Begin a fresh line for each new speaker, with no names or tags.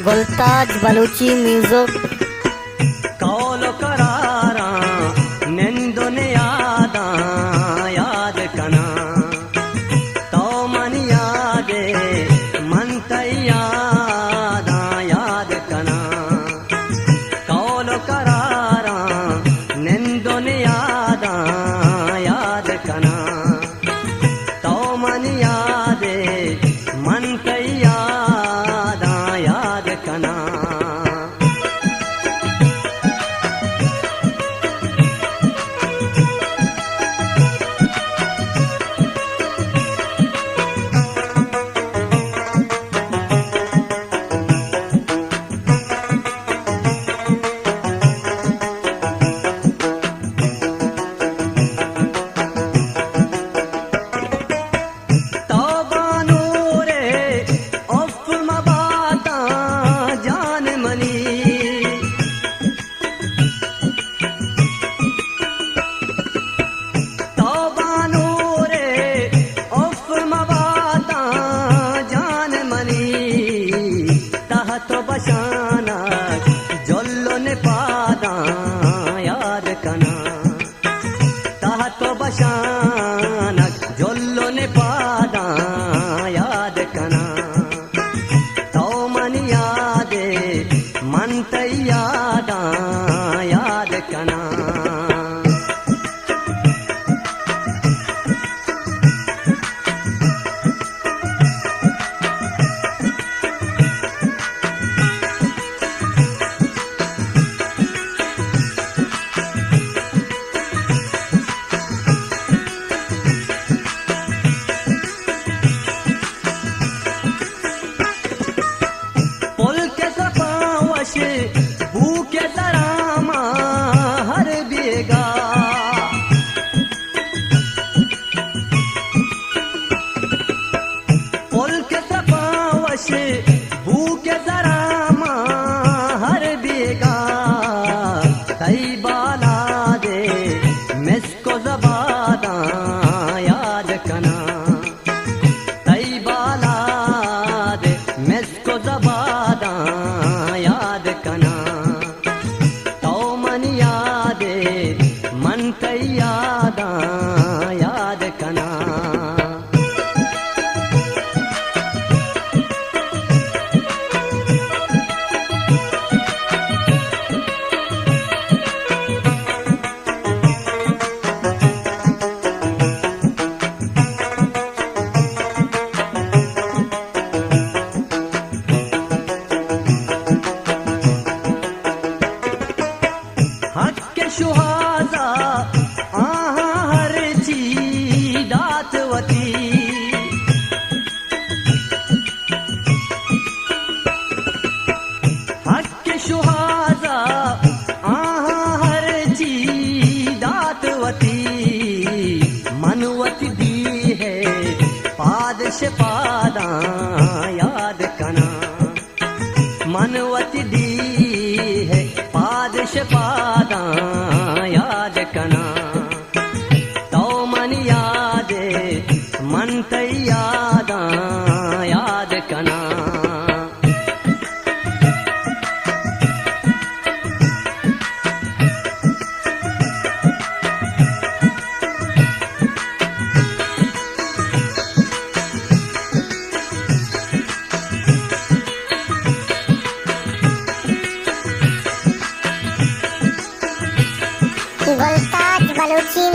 गुलताज Balochi music.
कौलो करारा नेंदुने यादा याद कना तो मन यादे मन यादा याद कना कौलो करारा नेंदुने यादा याद कना तो मन यादे मन यादा याद कना। तो बशाना जोल्लो ने पादा याद कना ताहा तो बशाना जोल्लो ने पादा याद कना तो मन यादे मन यादा याद कना। भूखे तरामा हर बेगा पुल के तपावश भूखे तरामा हर बेगा तई बाला दे मिसको जबादा याद कना तई बाला दे मिसको जबादा याद कना मन यादा याद कना। हक के शुहाजा आहा हर ची दातवती हक के शुहाजा आहा हर ची दातवती मनवती दी है पादश पादा याद कना मनवती दी है पादश पादा याद कना तो मन यादे मन यादा याद कना।
गुलताज बलूची